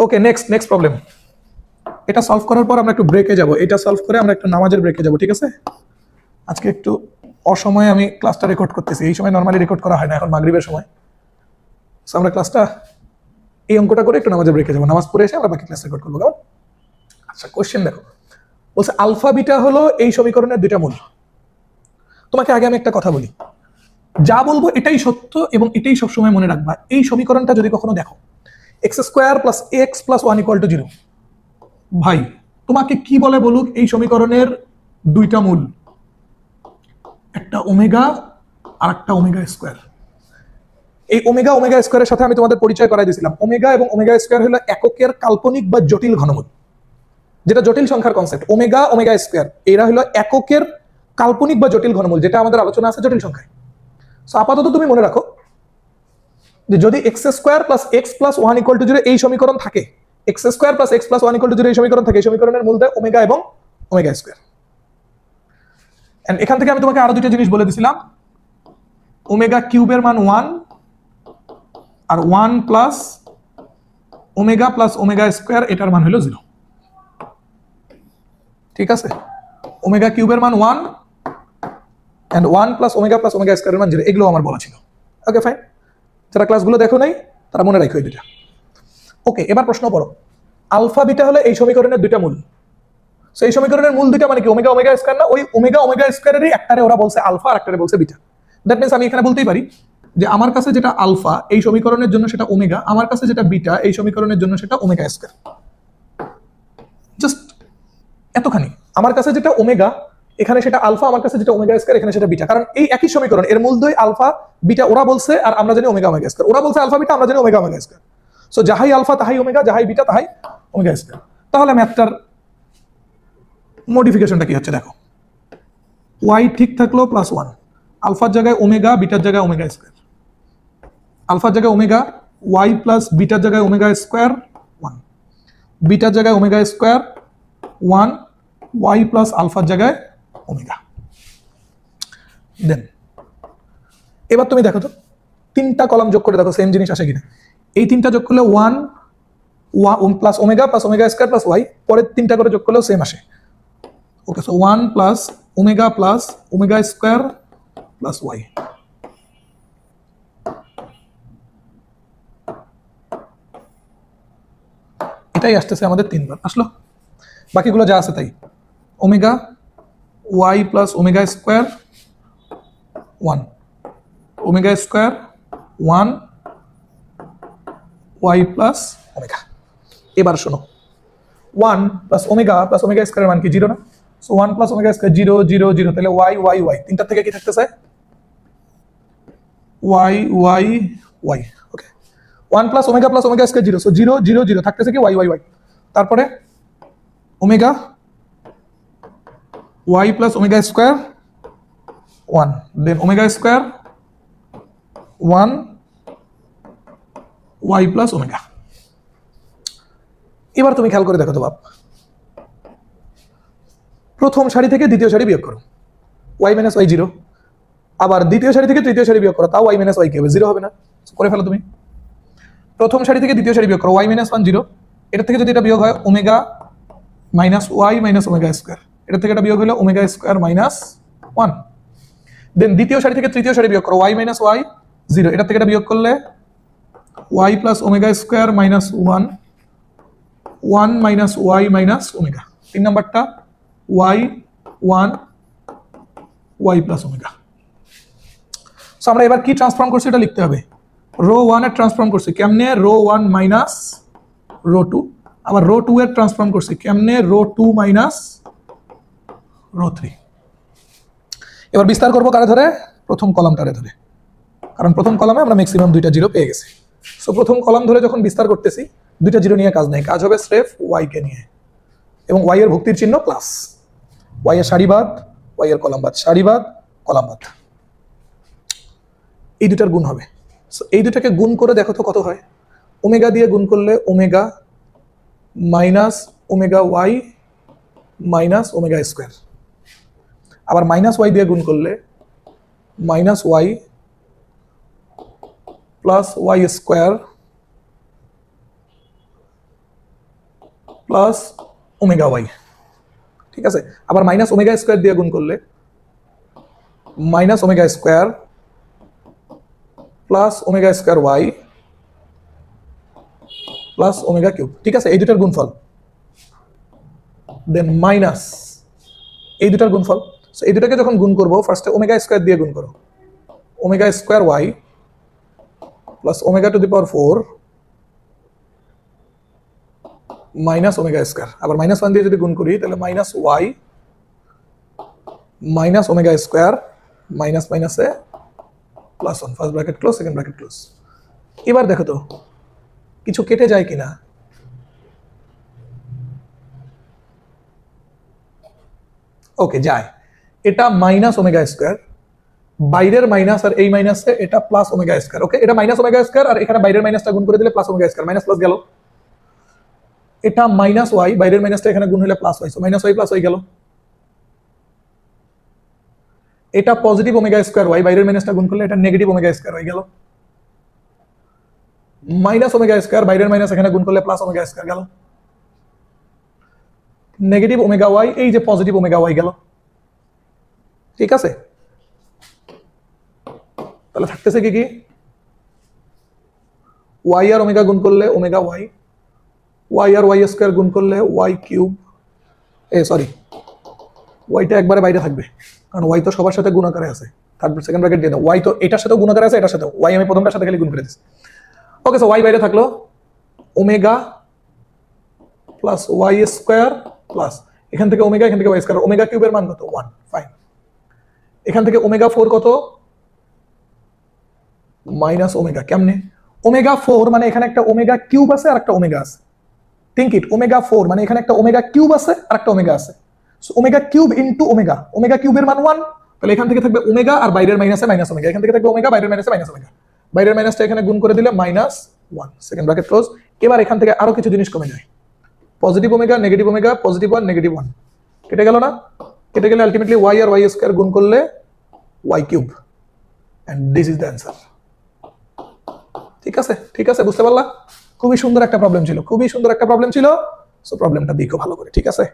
ওকে, next problem. এটা solve করার পর আমরা একটু ব্রেকে যাব, এটা সলভ করে আমরা একটু নামাজের ব্রেকে যাব, ঠিক আছে? আজকে একটু অসময়ে আমি ক্লাসটা রেকর্ড করতেছি, এই সময় নর্মালি রেকর্ড করা হয় না, এখন মাগরিবের সময়। সো আমরা ক্লাসটা এই অঙ্কটা করে একটু নামাজের ব্রেকে যাবো, নামাজ পড়ে এসে আমরা বাকি ক্লাস রেকর্ড করবো, কেমন? আচ্ছা, কোশ্চেন দেখো, বলছে আলফা বিটা হলো এই সমীকরণের দুইটা মূল। তোমাকে আগে আমি একটা কথা বলি, যা বলবো এটাই সত্য এবং এটাই সবসময় মনে রাখবা। এই সমীকরণটা যদি কখনো দেখো x square plus x plus one equal to 0, ভাই তোমাকে কি বলে বলুক এই সমীকরণের দুইটা মূল, একটা ওমেগা আর একটা ওমেগা স্কোয়ার। এই ওমেগা স্কোয়ারের সাথে আমি তোমাদের পরিচয় করাই দিয়েছিলাম। ওমেগা এবং ওমেগা স্কোয়ার হলো এককের কাল্পনিক বা জটিল ঘনমূল, যেটা জটিল সংখ্যার কনসেপ্ট। ওমেগা স্কোয়ার এরা হলো এককের কাল্পনিক বা জটিল ঘনমূল, যেটা আমাদের আলোচনা আছে জটিল সংখ্যায়। সো আপাতত তুমি মনে রাখো যে যদি x square plus x plus one equal to 0 এই সমীকরণ থাকে, x square plus x plus one equal to 0 এই সমীকরণ থাকে, এই সমীকরণের মূল দেয় ওমেগা এবং ওমেগা স্কোয়ার। এন্ড এখান থেকে আমি তোমাকে আরো দুটো জিনিস বলে দিছিলাম, ওমেগা কিউবের মান 1 আর 1 প্লাস ওমেগা স্কোয়ার এটার মান হলো 0, ঠিক আছে? ওমেগা কিউবের মান 1 এন্ড 1 প্লাস ওমেগা স্কোয়ারের মান 0, এগুলো আমার বলা ছিল। ওকে ফাইন, যারা ক্লাসগুলো দেখো নাই তারা মনে রাখো এই দুটা। ওকে, এবার প্রশ্ন পড়ো, আলফা বিটা হলো এই সমীকরণের দুইটা মূল। সো এই সমীকরণের মূল দুইটা মানে কি? ওমেগা স্কোয়ার না? ওই ওমেগা স্কোয়ারেরই একটারে ওরা বলছে আলফা আর একটারে বলছে বিটা। দ্যাট মিন্স আমি এখানে বলতেই পারি যে আমার কাছে যেটা আলফা এই সমীকরণের জন্য সেটা ওমেগা, আমার কাছে যেটা বিটা এই সমীকরণের জন্য সেটা ওমেগা স্কোয়ার। জাস্ট এতখানি, আমার কাছে যেটা ওমেগা এখানে সেটা আলফা, আমার কাছে যেটা ওমেগা স্কয়ার এখানে সেটা বিটা। কারণ এই একই সমীকরণ, এর মূল দুই আলফা বিটা ওরা বলছে আর আমরা জানি ওমেগা স্কয়ার। ওরা বলছে আলফা বিটা, আমরা জানি ওমেগা স্কয়ার। সো যাহাই আলফা তাহাই ওমেগা, যাহাই বিটা তাহাই ওমেগা স্কয়ার। তাহলে ম্যাথটার মডিফিকেশনটা কি হচ্ছে দেখো, ওয়াই ঠিক থাকলো প্লাস 1, আলফার জায়গায় ওমেগা, বিটার জায়গায় ওমেগা স্কয়ার। আলফার জায়গায় ওমেগা, ওয়াই প্লাস বিটার জায়গায় ওমেগা স্কয়ার 1, বিটার জায়গায় ওমেগা স্কয়ার 1, ওয়াই প্লাস আলফার জায়গায় ওমেগা। দেন এবার তুমি দেখো তো তিনটা কলাম যোগ করে দেখো সেম জিনিস আসে কিনা। এই তিনটা যোগ করলে 1 plus omega square plus y, পরের তিনটা করে যোগ করলেও সেম আসে। Okay, so 1 plus omega square plus y. এটাই আসতেছে আমাদের তিনবার আসলো, বাকিগুলো যা আছে তাই। Omega y plus omega square 1, omega square 1, y plus omega. এবার শোনো, 1 প্লাস ওমেগা স্কয়ারের মান কি? 0 না? সো 1 প্লাস ওমেগা স্কয়ার 0 0 0, তাহলে ওয়াই তিনটা থেকে কি থাকতেছে? Y. Okay, 1 plus omega square 0, so 0 0 0 থাকতেছে কি? ওয়াই। তারপরে omega y plus omega square 1, then omega square 1 y plus omega. এবার তুমি খেয়াল করে দেখো তো বাপ, প্রথম সারি থেকে দ্বিতীয় সারি বিয়োগ করো, ওয়াই মাইনাস ওয়াই 0, আবার দ্বিতীয় সারি থেকে তৃতীয় সারি বিয়োগ করো, তাও ওয়াই মাইনাস ওয়াই কি হবে? 0 হবে না? করে ফেলো তুমি। প্রথম সারি থেকে দ্বিতীয় সারি বিয়োগ করো, ওয়াই মাইনাস 1 0, এটা থেকে যদি এটা বিয়োগ হয় omega minus y minus omega square, এটা থেকে এটা বিয়োগ হলো ওমেগা স্কয়ার মাইনাস 1। দেন দ্বিতীয় সারি থেকে তৃতীয় সারি বিয়োগ করো, ওয়াই মাইনাস ওয়াই 0, এটা থেকে এটা বিয়োগ করলে y plus omega square minus 1 minus y minus omega. 3 নাম্বারটা y 1 y plus omega. So আমরা এবার কি ট্রান্সফর্ম করছি এটা লিখতে হবে। রো 1 এর ট্রান্সফর্ম করছি কেমনে? রো 1 মাইনাস রো 2, আবার রো 2 এর ট্রান্সফর্ম করছি কেমনে? Row 2 minus row 3। এবার বিস্তার করবো কারে ধরে? প্রথম কলামটারে ধরে, কারণ প্রথম কলামে আমরা ম্যাক্সিমাম 2টা 0 পেয়ে গেছি। সো প্রথম কলাম ধরে যখন বিস্তার করতেছি 2টা 0 নিয়ে কাজ নাই, কাজ হবে স্রেফ ওয়াই কে নিয়ে, এবং ওয়াই এর ভুক্তির চিহ্ন প্লাস, ওয়াই এর সারিবাদ, ওয়াই এর কলামবাদ, সারিবাদ কলামবাদ, এই দুটার গুণ হবে। সো এই দুটাকে গুণ করে দেখো তো কত হয়। ওমেগা দিয়ে গুণ করলে omega minus omega y minus omega square, আবার মাইনাস ওয়াই দিয়ে গুণ করলে minus y plus y square plus omega y, ঠিক আছে। আবার মাইনাস ওমেগা স্কোয়ার দিয়ে গুণ করলে minus omega square plus omega square y plus omega cube, ঠিক আছে, এই দুটার গুণফল। দেন মাইনাস এই দুটার গুণফল। সো এই দুটাকে যখন গুণ করবো ফার্স্টে ওমেগা স্কোয়ার দিয়ে গুণ করো, omega square y plus omega to the power 4 minus omega square. আবার মাইনাস 1 দিয়ে যদি গুণ করি তাহলে minus y minus omega square minus মাইনাসে plus 1, first bracket close, second bracket close. এবার দেখো তো কিছু কেটে যায় কিনা। ওকে, যায়। এটা মাইনাস ওমেগা স্কোয়ার, বাইরের মাইনাস আর এই মাইনাসে এটা প্লাস ওমেগা স্কোয়ার। ওকে, এটা মাইনাস ওমেগা স্কোয়ার আর এখানে বাইরের মাইনাসটা গুণ করে দিলে plus omega square, minus plus গেল। এটা মাইনাস ওয়াই, বাইরের মাইনাসটা এখানে গুণ হলে plus y, so minus y plus y গেল। এটা পজিটিভ ওমেগা স্কোয়ার ওয়াই, বাইরের মাইনাসটা গুণ করলে এটা নেগেটিভ ওমেগা স্কোয়ার ওয়াই গেল। মাইনাস ওমেগা স্কোয়ার, বাইরের মাইনাস এখানে গুণ করলে প্লাস ওমেগা স্কোয়ার গেল। নেগেটিভ ওমেগা ওয়াই, এই যে পজিটিভ ওমেগা ওয়াই গেল, ঠিক আছে। তাহলে থাকতেছে কি কি, ওয়াই আর ওমেগা গুণ করলে ওমেগা ওয়াই, ওয়াই আর ওয়াই স্কোয়ার গুণ করলে ওয়াই কিউব, সরি ওয়াইটা একবারে বাইরে থাকবে কারণ ওয়াই তো সবার সাথে গুণাকারে আছে। থার্ড সেকেন্ড ব্র্যাকেট দিয়ে দাও, ওয়াই তো এটার সাথে গুণাকারে আছে, এটার সাথে ওয়াই আমি প্রথমটার সাথে খালি গুণ করে দিচ্ছি। ওকে, সো ওয়াই বাইরে থাকলো, omega plus y square plus এখান থেকে ওমেগা, এখান থেকে ওয়াই স্কোয়ার, ওমেগা কিউবের মান কত 1, ফাইন। এখান থেকে ওমেগা 4 কত, মাইনাস ওমেগা। কেমনে ওমেগা 4 মানে এখানে একটা ওমেগা কিউব আছে আর একটা ওমেগা আছে। থিংক ইট, ওমেগা 4 মানে এখানে একটা ওমেগা কিউব আছে আর একটা ওমেগা আছে। So omega cube into omega, omega কিউবের মান 1, তাহলে এখান থেকে থাকবে ওমেগা আর বাইরের মাইনাসে মাইনাস ওমেগা, এখান থেকে থাকবে ওমেগা, বাইরের মাইনাসে মাইনাস ওমেগা, বাইরের মাইনাসটা এখানে গুণ করে দিলে মাইনাস 1, সেকেন্ড ব্র্যাকেট ক্লোজ। এবার এখান থেকে আরো কিছু জিনিস কমে যায়, positive omega negative omega, positive 1 negative 1 কেটে গেল না, কেটে গেলে আলটিমেটলি ওয়াই আর ওয়াই স্কোয়ার গুণ করলে y cube, and this is the answer. ঠিক আছে, ঠিক আছে, বুঝতে পারলা? খুবই সুন্দর একটা প্রবলেম ছিল, খুবই সুন্দর একটা প্রবলেম ছিল। সো প্রবলেমটা দেখো ভালো করে, ঠিক আছে।